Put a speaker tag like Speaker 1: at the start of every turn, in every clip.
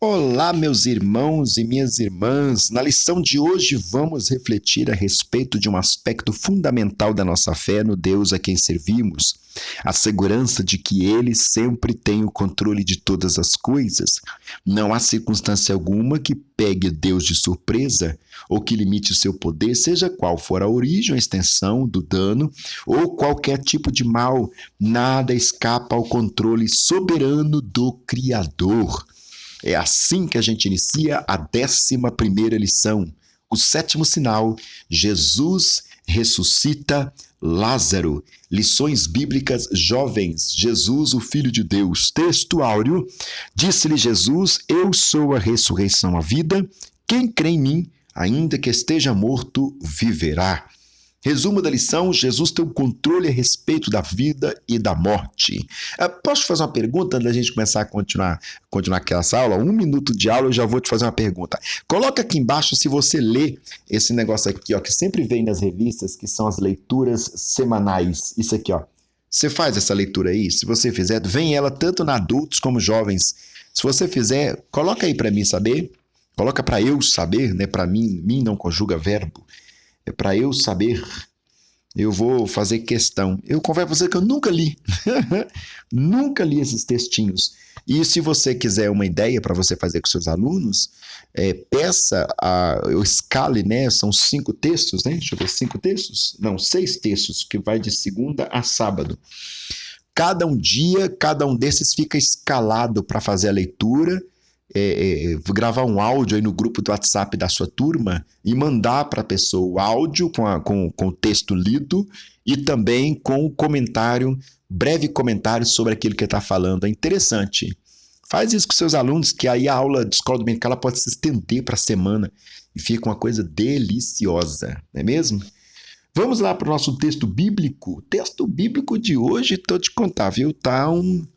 Speaker 1: Olá, meus irmãos e minhas irmãs. Na lição de hoje, vamos refletir a respeito de um aspecto fundamental da nossa fé no Deus a quem servimos, a segurança de que Ele sempre tem o controle de todas as coisas. Não há circunstância alguma que pegue Deus de surpresa ou que limite o seu poder, seja qual for a origem ou a extensão do dano ou qualquer tipo de mal. Nada escapa ao controle soberano do Criador. É assim que a gente inicia a 11ª lição. O 7º sinal, Jesus ressuscita Lázaro. Lições bíblicas jovens, Jesus, o Filho de Deus. Texto áureo, disse-lhe Jesus, eu sou a ressurreição, a vida. Quem crê em mim, ainda que esteja morto, viverá. Resumo da lição, Jesus tem o controle a respeito da vida e da morte. Posso te fazer uma pergunta antes da gente começar a continuar essa aula? 1 minuto de aula eu já vou te fazer uma pergunta. Coloca aqui embaixo se você lê esse negócio aqui, ó, que sempre vem nas revistas, que são as leituras semanais. Isso aqui, ó. Você faz essa leitura aí? Se você fizer, vem ela tanto na adultos como jovens. Se você fizer, coloca aí para mim saber. Coloca para eu saber, né? Para mim não conjuga verbo. É para eu saber, eu vou fazer questão. Eu confesso para você que eu nunca li, nunca li esses textinhos. E se você quiser uma ideia para você fazer com seus alunos, peça, eu escale, né? São 5 textos, né? Deixa eu ver, 5 textos? Não, 6 textos, que vai de segunda a sábado. Cada um desses fica escalado para fazer a leitura. Gravar um áudio aí no grupo do WhatsApp da sua turma e mandar para a pessoa o áudio com o texto lido e também com o comentário, breve comentário sobre aquilo que ele está falando. É interessante. Faz isso com seus alunos, que aí a aula de escola dominical ela pode se estender para a semana e fica uma coisa deliciosa, não é mesmo? Vamos lá para o nosso texto bíblico. O texto bíblico de hoje, estou te contar, viu? Tá um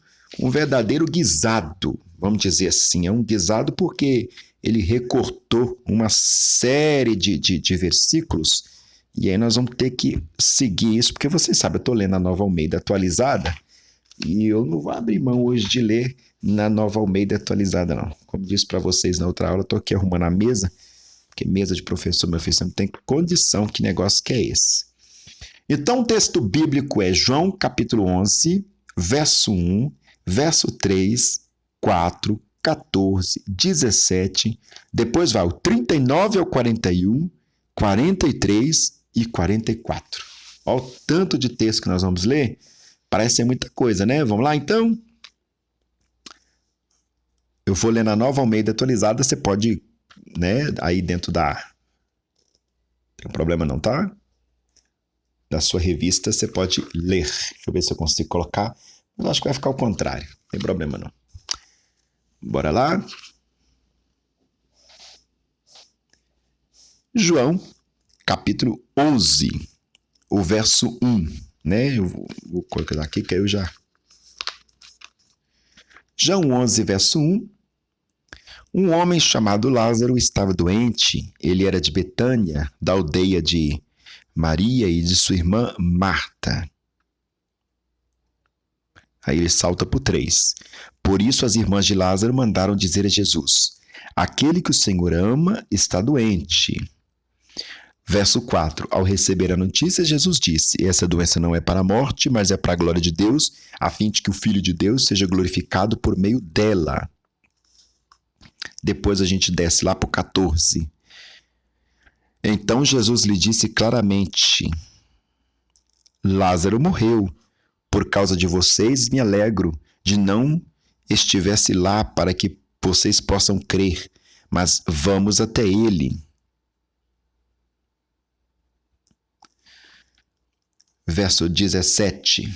Speaker 1: verdadeiro guisado. Vamos dizer assim, é um guisado porque ele recortou uma série de versículos e aí nós vamos ter que seguir isso, porque vocês sabem, eu estou lendo a Nova Almeida atualizada e eu não vou abrir mão hoje de ler na Nova Almeida atualizada, não. Como disse para vocês na outra aula, eu estou aqui arrumando a mesa, porque mesa de professor, meu filho, você não tem condição, que negócio que é esse. Então o texto bíblico é João capítulo 11, verso 1, verso 3, 4, 14, 17, depois vai o 39 ao 41, 43 e 44. Olha o tanto de texto que nós vamos ler. Parece ser muita coisa, né? Vamos lá, então? Eu vou ler na Nova Almeida atualizada, você pode, né, aí dentro da... Tem problema não, tá? Da sua revista, você pode ler. Deixa eu ver se eu consigo colocar. Mas acho que vai ficar ao contrário. Não tem problema não. Bora lá. João, capítulo 11, o verso 1, né? Eu vou colocar aqui que aí eu já... João 11, verso 1. Um homem chamado Lázaro estava doente. Ele era de Betânia, da aldeia de Maria e de sua irmã Marta. Aí ele salta para o 3. Por isso as irmãs de Lázaro mandaram dizer a Jesus, aquele que o Senhor ama está doente. Verso 4. Ao receber a notícia, Jesus disse, essa doença não é para a morte, mas é para a glória de Deus, a fim de que o Filho de Deus seja glorificado por meio dela. Depois a gente desce lá para o 14. Então Jesus lhe disse claramente, Lázaro morreu. Por causa de vocês, me alegro de não estivesse lá para que vocês possam crer, mas vamos até ele. Verso 17.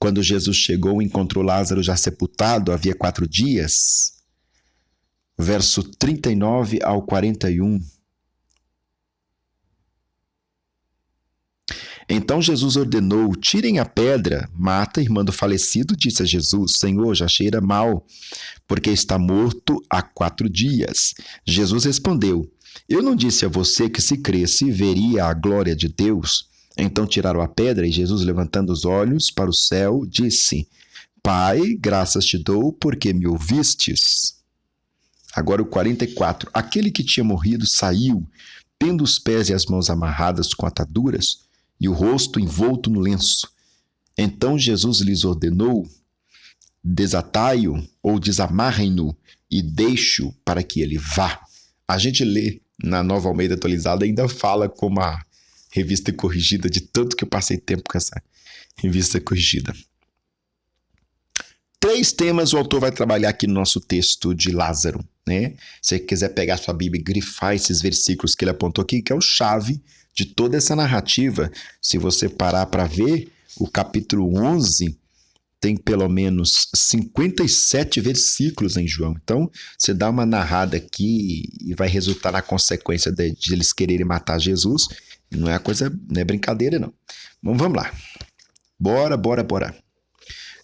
Speaker 1: Quando Jesus chegou, encontrou Lázaro já sepultado, havia 4 dias. Verso 39 ao 41. Então Jesus ordenou, tirem a pedra. Marta, irmã do falecido, disse a Jesus, Senhor, já cheira mal, porque está morto há 4 dias. Jesus respondeu, eu não disse a você que se cresce veria a glória de Deus? Então tiraram a pedra e Jesus, levantando os olhos para o céu, disse, Pai, graças te dou porque me ouvistes. Agora o 44. Aquele que tinha morrido saiu, tendo os pés e as mãos amarradas com ataduras e o rosto envolto no lenço. Então Jesus lhes ordenou: desatai-o ou desamarrem-no e deixe-o para que ele vá. A gente lê na Nova Almeida Atualizada, ainda fala como a revista corrigida, de tanto que eu passei tempo com essa revista corrigida. 3 temas o autor vai trabalhar aqui no nosso texto de Lázaro, né? Se você quiser pegar sua Bíblia e grifar esses versículos que ele apontou aqui, que é o chave de toda essa narrativa. Se você parar para ver, o capítulo 11 tem pelo menos 57 versículos em João. Então, você dá uma narrada aqui e vai resultar na consequência de eles quererem matar Jesus. Não é coisa, não é brincadeira, não. Então, vamos lá. Bora.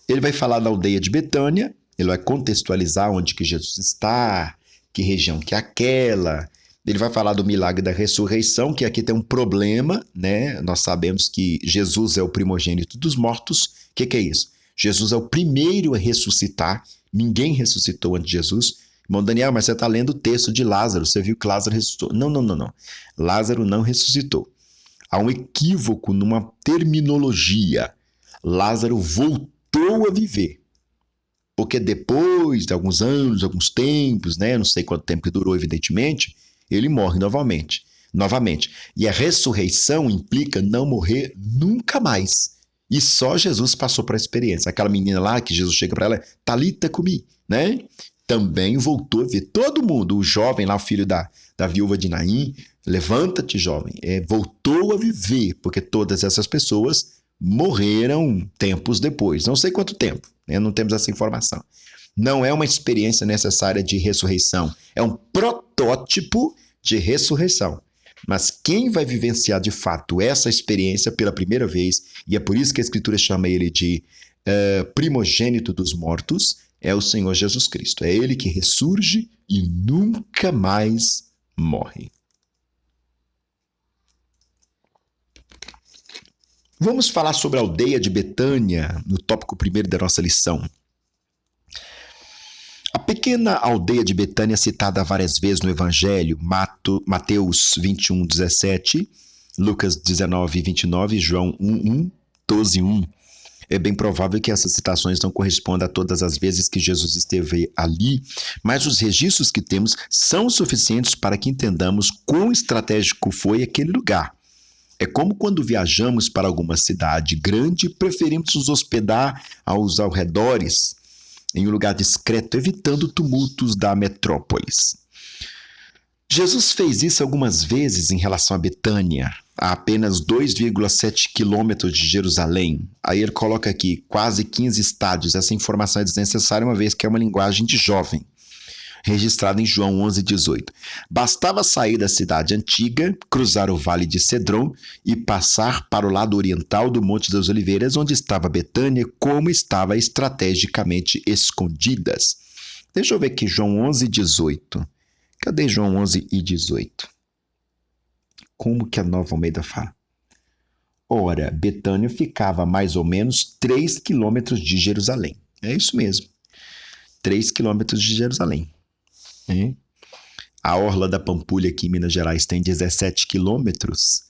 Speaker 1: Ele vai falar da aldeia de Betânia, ele vai contextualizar onde que Jesus está, que região que é aquela. Ele vai falar do milagre da ressurreição, que aqui tem um problema, né? Nós sabemos que Jesus é o primogênito dos mortos. O que é isso? Jesus é o primeiro a ressuscitar. Ninguém ressuscitou antes de Jesus. Irmão Daniel, mas você está lendo o texto de Lázaro. Você viu que Lázaro ressuscitou. Não. Lázaro não ressuscitou. Há um equívoco numa terminologia. Lázaro voltou a viver. Porque depois de alguns anos, alguns tempos, né? Não sei quanto tempo que durou, evidentemente, ele morre novamente. E a ressurreição implica não morrer nunca mais. E só Jesus passou por a experiência. Aquela menina lá que Jesus chega para ela, Talita cumi, né? Também voltou a ver. Todo mundo, o jovem lá, o filho da viúva de Naim, levanta-te, jovem, voltou a viver, porque todas essas pessoas morreram tempos depois. Não sei quanto tempo, né? Não temos essa informação. Não é uma experiência necessária de ressurreição. É um protótipo de ressurreição. Mas quem vai vivenciar de fato essa experiência pela primeira vez, e é por isso que a Escritura chama ele de primogênito dos mortos, é o Senhor Jesus Cristo. É ele que ressurge e nunca mais morre. Vamos falar sobre a aldeia de Betânia, no tópico 1 da nossa lição. A pequena aldeia de Betânia, citada várias vezes no Evangelho, Mateus 21, 17, Lucas 19, 29, João 1, 12, 1. É bem provável que essas citações não correspondam a todas as vezes que Jesus esteve ali, mas os registros que temos são suficientes para que entendamos quão estratégico foi aquele lugar. É como quando viajamos para alguma cidade grande, preferimos nos hospedar aos arredores, em um lugar discreto, evitando tumultos da metrópolis. Jesus fez isso algumas vezes em relação a Betânia, a apenas 2,7 quilômetros de Jerusalém. Aí ele coloca aqui quase 15 estádios. Essa informação é desnecessária, uma vez que é uma linguagem de jovem, registrada em João 11, 18. Bastava sair da cidade antiga, cruzar o vale de Cedron e passar para o lado oriental do Monte das Oliveiras, onde estava Betânia, como estava estrategicamente escondidas. Deixa eu ver aqui, João 11, 18. Cadê João 11 e 18? Como que a Nova Almeida fala? Ora, Betânia ficava a mais ou menos 3 quilômetros de Jerusalém. É isso mesmo. 3 quilômetros de Jerusalém. A orla da Pampulha aqui em Minas Gerais tem 17 quilômetros.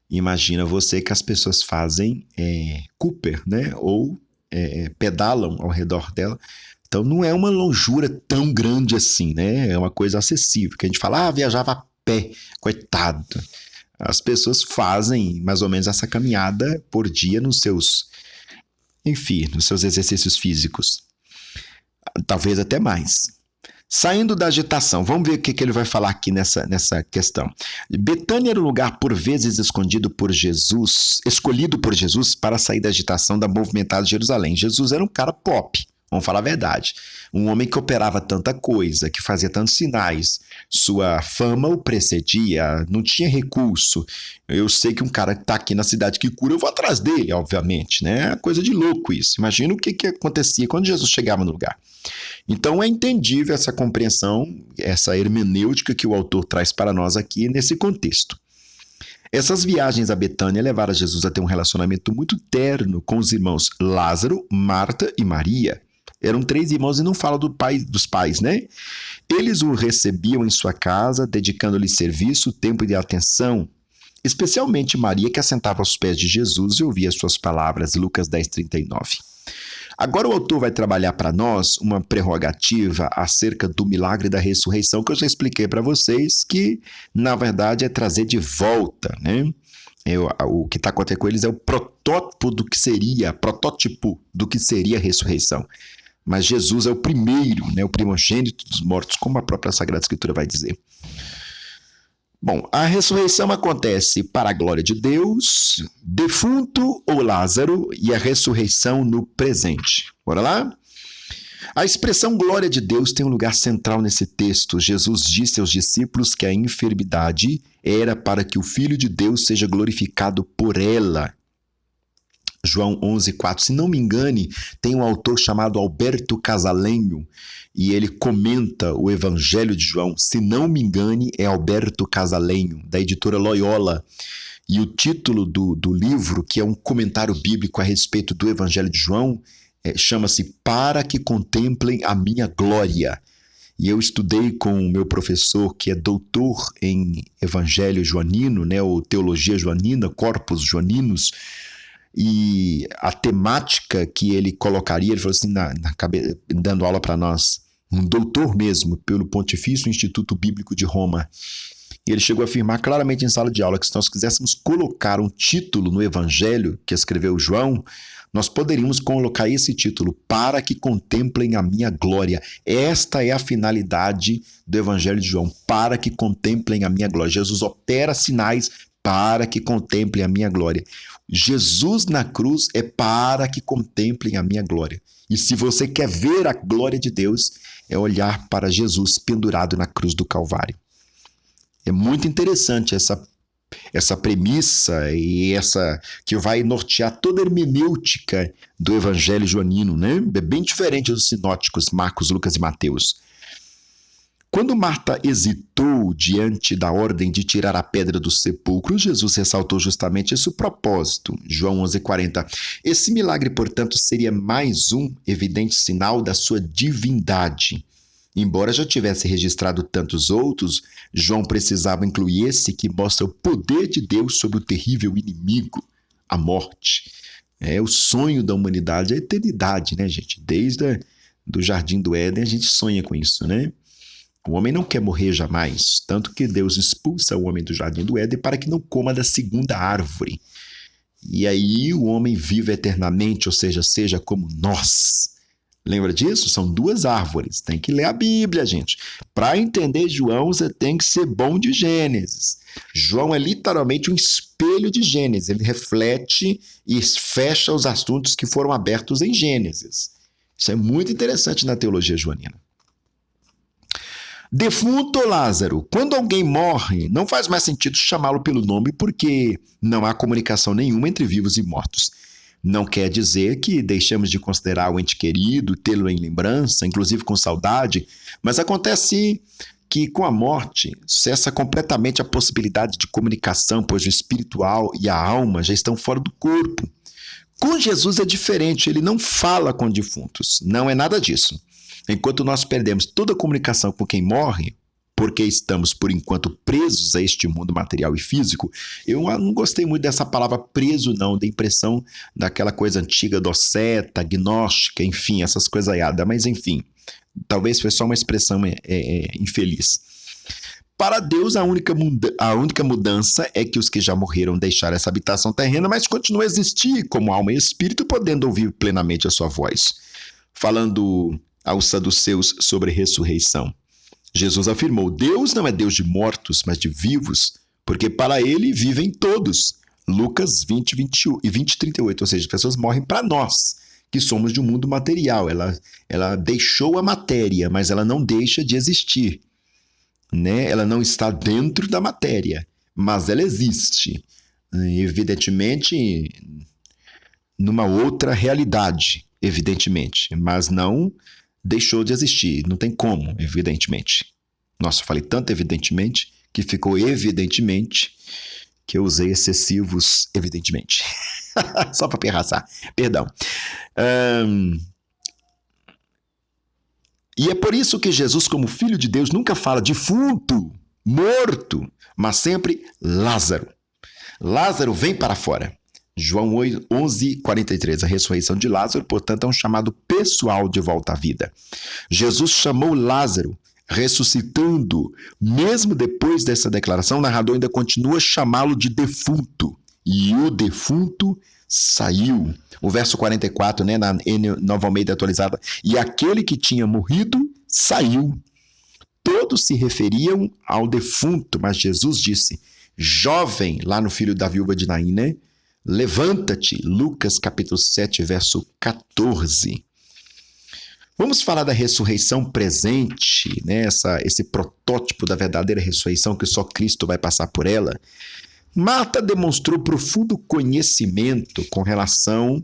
Speaker 1: Imagina você que as pessoas fazem Cooper, né? Ou pedalam ao redor dela. Então não é uma longura tão grande assim, né? É uma coisa acessível. Que a gente fala, viajava a pé, coitado. As pessoas fazem mais ou menos essa caminhada por dia nos seus exercícios físicos. Talvez até mais. Saindo da agitação, vamos ver o que ele vai falar aqui nessa questão. Betânia era um lugar por vezes escolhido por Jesus para sair da agitação da movimentada Jerusalém. Jesus era um cara pop, vamos falar a verdade. Um homem que operava tanta coisa, que fazia tantos sinais. Sua fama o precedia, não tinha recurso. Eu sei que um cara que está aqui na cidade que cura, eu vou atrás dele, obviamente, né? É coisa de louco isso. Imagina o que acontecia quando Jesus chegava no lugar. Então é entendível essa compreensão, essa hermenêutica que o autor traz para nós aqui nesse contexto. Essas viagens a Betânia levaram Jesus a ter um relacionamento muito terno com os irmãos Lázaro, Marta e Maria. Eram 3 irmãos e não fala dos pais, né? eles o recebiam em sua casa, dedicando-lhe serviço, tempo e atenção, especialmente Maria, que assentava aos pés de Jesus e ouvia suas palavras. Lucas 10:39. Agora o autor vai trabalhar para nós uma prerrogativa acerca do milagre da ressurreição, que eu já expliquei para vocês, que na verdade é trazer de volta, né? O que está acontecendo com eles é o protótipo do que seria a ressurreição. Mas Jesus é o primeiro, né? O primogênito dos mortos, como a própria Sagrada Escritura vai dizer. Bom, a ressurreição acontece para a glória de Deus, defunto ou Lázaro, e a ressurreição no presente. Bora lá? A expressão glória de Deus tem um lugar central nesse texto. Jesus disse aos discípulos que a enfermidade era para que o Filho de Deus seja glorificado por ela. João 11:4. Se não me engane, tem um autor chamado Alberto Casalenho e ele comenta o Evangelho de João. Se não me engane, é Alberto Casalenho, da editora Loyola. E o título do livro, que é um comentário bíblico a respeito do Evangelho de João, chama-se Para que Contemplem a Minha Glória. E eu estudei com o meu professor, que é doutor em Evangelho Joanino, né, ou Teologia Joanina, Corpus Joaninos, e a temática que ele colocaria, ele falou assim, dando aula para nós, um doutor mesmo, pelo Pontifício Instituto Bíblico de Roma. E ele chegou a afirmar claramente em sala de aula que se nós quiséssemos colocar um título no Evangelho que escreveu João, nós poderíamos colocar esse título, Para que Contemplem a Minha Glória. Esta é a finalidade do Evangelho de João, para que contemplem a minha glória. Jesus opera sinais para que contemplem a minha glória. Jesus na cruz é para que contemplem a minha glória. E se você quer ver a glória de Deus, é olhar para Jesus pendurado na cruz do Calvário. É muito interessante essa premissa e essa que vai nortear toda a hermenêutica do Evangelho Joanino, né? É bem diferente dos sinóticos Marcos, Lucas e Mateus. Quando Marta hesitou diante da ordem de tirar a pedra do sepulcro, Jesus ressaltou justamente esse propósito. João 11:40. Esse milagre, portanto, seria mais um evidente sinal da sua divindade. Embora já tivesse registrado tantos outros, João precisava incluir esse que mostra o poder de Deus sobre o terrível inimigo, a morte. É o sonho da humanidade, a eternidade, né, gente? Desde do Jardim do Éden a gente sonha com isso, né? O homem não quer morrer jamais, tanto que Deus expulsa o homem do Jardim do Éden para que não coma da segunda árvore. E aí o homem vive eternamente, ou seja como nós. Lembra disso? São duas árvores. Tem que ler a Bíblia, gente. Para entender João, você tem que ser bom de Gênesis. João é literalmente um espelho de Gênesis. Ele reflete e fecha os assuntos que foram abertos em Gênesis. Isso é muito interessante na teologia joanina. Defunto ou Lázaro. Quando alguém morre, não faz mais sentido chamá-lo pelo nome porque não há comunicação nenhuma entre vivos e mortos. Não quer dizer que deixamos de considerar o ente querido, tê-lo em lembrança, inclusive com saudade, mas acontece que com a morte cessa completamente a possibilidade de comunicação, pois o espiritual e a alma já estão fora do corpo. Com Jesus é diferente, ele não fala com defuntos, não é nada disso. Enquanto nós perdemos toda a comunicação com quem morre, porque estamos, por enquanto, presos a este mundo material e físico, eu não gostei muito dessa palavra preso, não, da impressão daquela coisa antiga, doceta, gnóstica, enfim, essas coisas aí, mas enfim, talvez foi só uma expressão infeliz. Para Deus, a única mudança é que os que já morreram deixaram essa habitação terrena, mas continuam a existir como alma e espírito, podendo ouvir plenamente a sua voz. Falando aos saduceus sobre ressurreição. Jesus afirmou, Deus não é Deus de mortos, mas de vivos, porque para ele vivem todos. Lucas 20:38, ou seja, as pessoas morrem para nós, que somos de um mundo material. Ela deixou a matéria, mas ela não deixa de existir. Né? Ela não está dentro da matéria, mas ela existe. Evidentemente, numa outra realidade, evidentemente, mas não deixou de existir, não tem como, evidentemente. Nossa, eu falei tanto evidentemente que ficou evidentemente que eu usei excessivos evidentemente. Só para pirraçar, perdão. E é por isso que Jesus, como Filho de Deus, nunca fala defunto, morto, mas sempre Lázaro. Lázaro, vem para fora. João 11:43. A ressurreição de Lázaro, portanto, é um chamado pessoal de volta à vida. Jesus chamou Lázaro, ressuscitando. Mesmo depois dessa declaração, o narrador ainda continua a chamá-lo de defunto. E o defunto saiu. O verso 44, né, na Nova Almeida atualizada. E aquele que tinha morrido saiu. Todos se referiam ao defunto, mas Jesus disse: jovem, lá no filho da viúva de Naim, né? Levanta-te, Lucas capítulo 7, verso 14. Vamos falar da ressurreição presente, né? Esse protótipo da verdadeira ressurreição que só Cristo vai passar por ela. Marta demonstrou profundo conhecimento com relação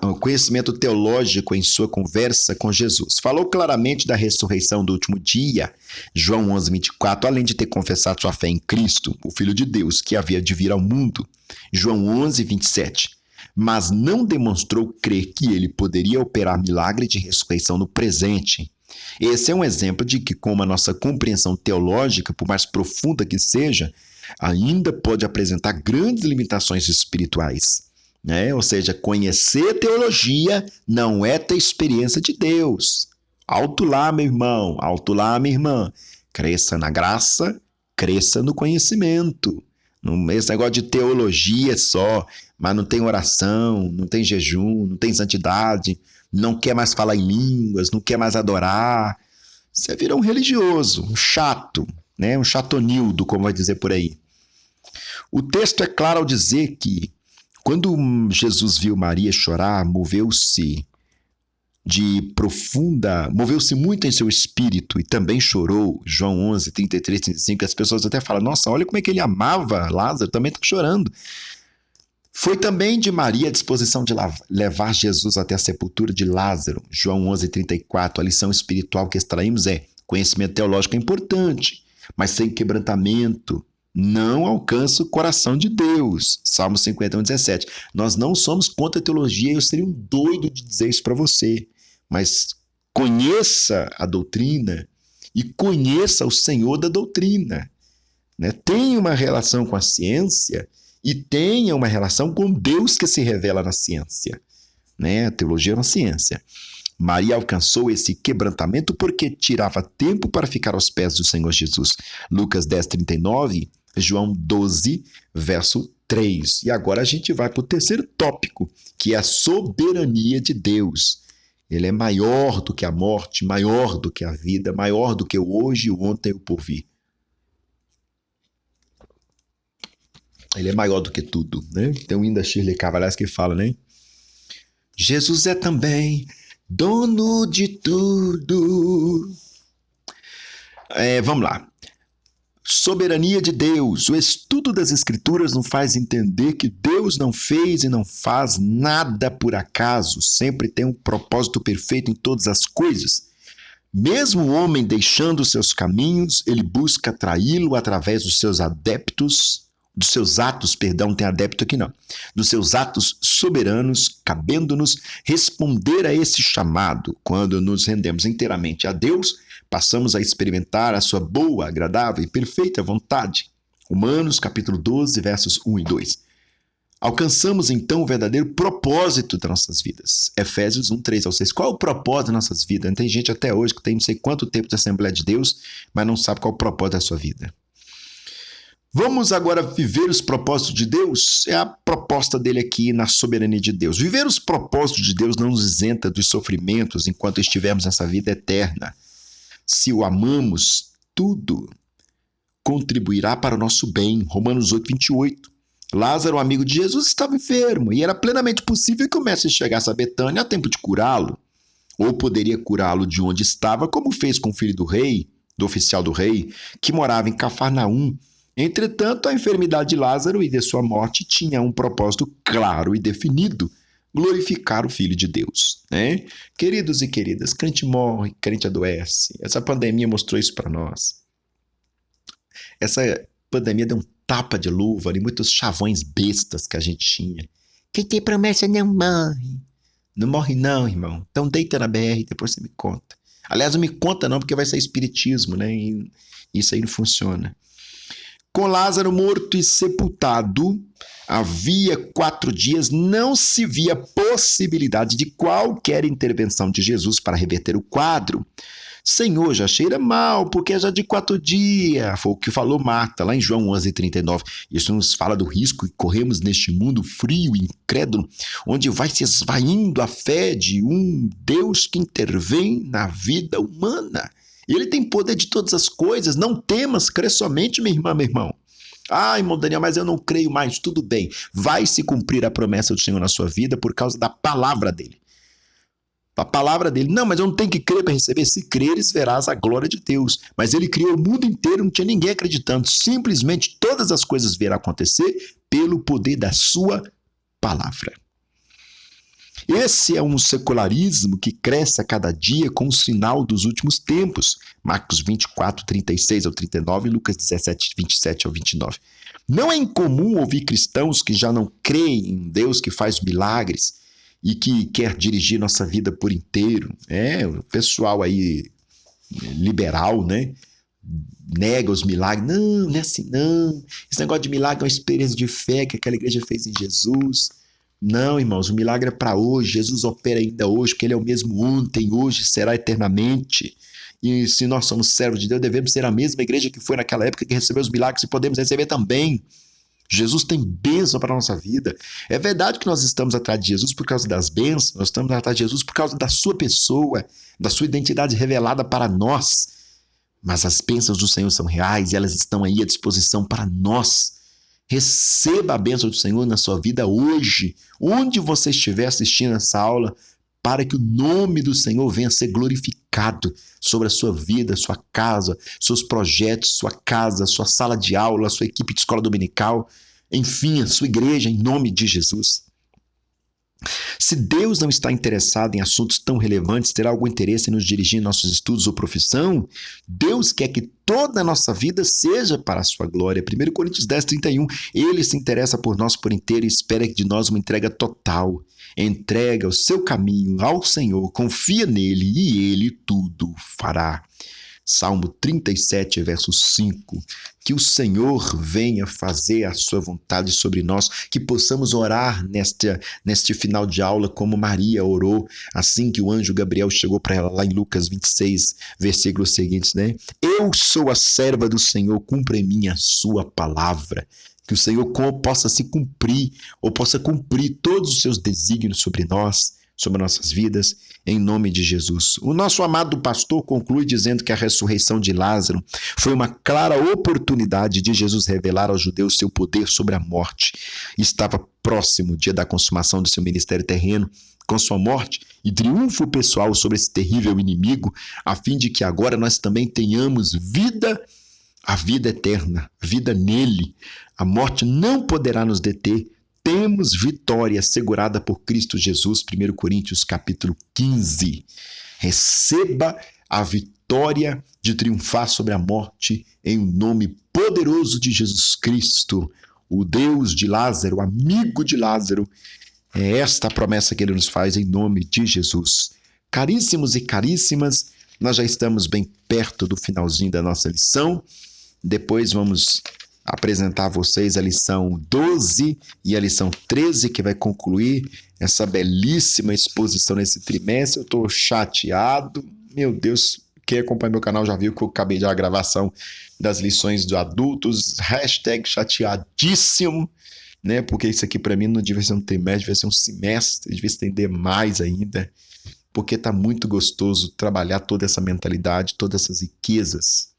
Speaker 1: ao conhecimento teológico em sua conversa com Jesus. Falou claramente da ressurreição do último dia, João 11:24, além de ter confessado sua fé em Cristo, o Filho de Deus, que havia de vir ao mundo, João 11:27. Mas não demonstrou crer que ele poderia operar milagre de ressurreição no presente. Esse é um exemplo de que, como a nossa compreensão teológica, por mais profunda que seja, ainda pode apresentar grandes limitações espirituais. Ou seja, conhecer teologia não é ter experiência de Deus. Alto lá, meu irmão, alto lá, minha irmã. Cresça na graça, cresça no conhecimento. Esse negócio de teologia só, mas não tem oração, não tem jejum, não tem santidade, não quer mais falar em línguas, não quer mais adorar. Você vira um religioso, um chato, né? Um chatonildo, como vai dizer por aí. O texto é claro ao dizer que quando Jesus viu Maria chorar, moveu-se muito em seu espírito e também chorou. João 11:33-35. As pessoas até falam: nossa, olha como é que ele amava Lázaro, também está chorando. Foi também de Maria a disposição de levar Jesus até a sepultura de Lázaro. João 11:34. A lição espiritual que extraímos é: conhecimento teológico é importante, mas sem quebrantamento não alcança o coração de Deus. Salmo 51:17. Nós não somos contra a teologia, eu seria um doido de dizer isso para você, mas conheça a doutrina e conheça o Senhor da doutrina. Né? Tenha uma relação com a ciência e tenha uma relação com Deus que se revela na ciência. Né? A teologia é uma ciência. Maria alcançou esse quebrantamento porque tirava tempo para ficar aos pés do Senhor Jesus. Lucas 10:39, João 12, verso 3. E agora a gente vai para o terceiro tópico, que é a soberania de Deus. Ele é maior do que a morte, maior do que a vida, maior do que o hoje, o ontem e o porvir. Ele é maior do que tudo, né? Tem um hino da Shirley Cavalhais que fala, né? Jesus é também dono de tudo. Vamos lá. Soberania de Deus. O estudo das Escrituras nos faz entender que Deus não fez e não faz nada por acaso. Sempre tem um propósito perfeito em todas as coisas. Mesmo o homem deixando seus caminhos, ele busca atraí-lo através dos seus dos seus atos soberanos, cabendo-nos responder a esse chamado. Quando nos rendemos inteiramente a Deus, passamos a experimentar a sua boa, agradável e perfeita vontade. Romanos capítulo 12, versos 1 e 2. Alcançamos então o verdadeiro propósito das nossas vidas. Efésios 1, 3-6. Qual é o propósito das nossas vidas? Tem gente até hoje que tem não sei quanto tempo de Assembleia de Deus, mas não sabe qual é o propósito da sua vida. Vamos agora viver os propósitos de Deus? É a proposta dele aqui na soberania de Deus. Viver os propósitos de Deus não nos isenta dos sofrimentos enquanto estivermos nessa vida eterna. Se o amamos, tudo contribuirá para o nosso bem. Romanos 8:28. Lázaro, amigo de Jesus, estava enfermo e era plenamente possível que o mestre chegasse a Betânia a tempo de curá-lo. Ou poderia curá-lo de onde estava, como fez com o filho do rei, do oficial do rei, que morava em Cafarnaum. Entretanto, a enfermidade de Lázaro e de sua morte tinha um propósito claro e definido: glorificar o Filho de Deus. Né? Queridos e queridas, crente morre, crente adoece. Essa pandemia mostrou isso para nós. Essa pandemia deu um tapa de luva em muitos chavões bestas que a gente tinha. Quem tem promessa não morre. Não morre não, irmão. Então deita na BR, depois você me conta. Aliás, não me conta não, porque vai ser espiritismo, né? E isso aí não funciona. Com Lázaro morto e sepultado, havia 4 dias, não se via possibilidade de qualquer intervenção de Jesus para reverter o quadro. Senhor, já cheira mal, porque é já de 4 dias, foi o que falou Marta, lá em João 11:39. Isso nos fala do risco que corremos neste mundo frio e incrédulo, onde vai se esvaindo a fé de um Deus que intervém na vida humana. Ele tem poder de todas as coisas, não temas, crê somente, minha irmã, meu irmão. Ah, irmão Daniel, mas eu não creio mais, tudo bem. Vai se cumprir a promessa do Senhor na sua vida por causa da palavra dele. A palavra dele, não, mas eu não tenho que crer para receber. Se creres, verás a glória de Deus. Mas ele criou o mundo inteiro, não tinha ninguém acreditando. Simplesmente todas as coisas virão acontecer pelo poder da sua palavra. Esse é um secularismo que cresce a cada dia com o sinal dos últimos tempos. Marcos 24:36-39 e Lucas 17:27-29. Não é incomum ouvir cristãos que já não creem em Deus que faz milagres e que quer dirigir nossa vida por inteiro. O pessoal aí liberal, né? Nega os milagres. Não, não é assim não. Esse negócio de milagre é uma experiência de fé que aquela igreja fez em Jesus. Não, irmãos, o milagre é para hoje. Jesus opera ainda hoje, porque ele é o mesmo ontem, hoje, será eternamente. E se nós somos servos de Deus, devemos ser a mesma igreja que foi naquela época que recebeu os milagres e podemos receber também. Jesus tem bênção para a nossa vida. É verdade que nós estamos atrás de Jesus por causa das bênçãos, nós estamos atrás de Jesus por causa da sua pessoa, da sua identidade revelada para nós. Mas as bênçãos do Senhor são reais e elas estão aí à disposição para nós. Receba a bênção do Senhor na sua vida hoje, onde você estiver assistindo essa aula, para que o nome do Senhor venha a ser glorificado sobre a sua vida, sua casa, seus projetos, sua casa, sua sala de aula, sua equipe de escola dominical, enfim, a sua igreja, em nome de Jesus. Se Deus não está interessado em assuntos tão relevantes, terá algum interesse em nos dirigir em nossos estudos ou profissão? Deus quer que toda a nossa vida seja para a sua glória. 1 Coríntios 10:31, Ele se interessa por nós por inteiro e espera de nós uma entrega total. Entrega o seu caminho ao Senhor, confia nele e Ele tudo fará. Salmo 37, verso 5. Que o Senhor venha fazer a sua vontade sobre nós, que possamos orar neste final de aula como Maria orou, assim que o anjo Gabriel chegou para ela lá em Lucas 26, versículos seguintes, né? Eu sou a serva do Senhor, cumpra em mim a sua palavra. Que o Senhor possa se cumprir, ou possa cumprir todos os seus desígnios sobre nós, sobre nossas vidas, em nome de Jesus. O nosso amado pastor conclui dizendo que a ressurreição de Lázaro foi uma clara oportunidade de Jesus revelar aos judeus seu poder sobre a morte. Estava próximo o dia da consumação do seu ministério terreno, com sua morte e triunfo pessoal sobre esse terrível inimigo, a fim de que agora nós também tenhamos vida, a vida eterna, vida nele. A morte não poderá nos deter. Temos vitória assegurada por Cristo Jesus, 1 Coríntios capítulo 15. Receba a vitória de triunfar sobre a morte em nome poderoso de Jesus Cristo, o Deus de Lázaro, amigo de Lázaro. É esta a promessa que ele nos faz em nome de Jesus. Caríssimos e caríssimas, nós já estamos bem perto do finalzinho da nossa lição. Depois vamos apresentar a vocês a lição 12 e a lição 13, que vai concluir essa belíssima exposição nesse trimestre. Eu estou chateado. Meu Deus, quem acompanha meu canal já viu que eu acabei de a gravação das lições dos adultos. #chateadíssimo, né? Porque isso aqui para mim não devia ser um trimestre, devia ser um semestre, devia estender mais ainda, porque está muito gostoso trabalhar toda essa mentalidade, todas essas riquezas.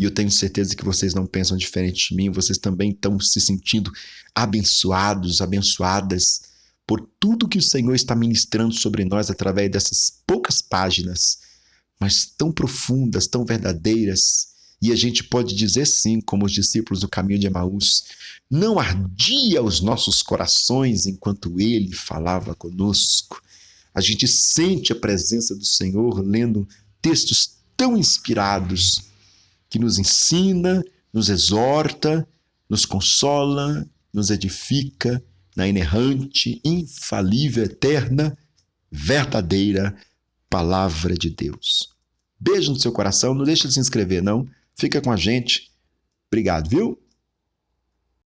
Speaker 1: E eu tenho certeza que vocês não pensam diferente de mim, vocês também estão se sentindo abençoados, abençoadas por tudo que o Senhor está ministrando sobre nós através dessas poucas páginas, mas tão profundas, tão verdadeiras. E a gente pode dizer sim, como os discípulos do caminho de Emaús, não ardia os nossos corações enquanto Ele falava conosco. A gente sente a presença do Senhor lendo textos tão inspirados, que nos ensina, nos exorta, nos consola, nos edifica na inerrante, infalível, eterna verdadeira palavra de Deus. Beijo no seu coração, não deixa de se inscrever não, fica com a gente. Obrigado, viu?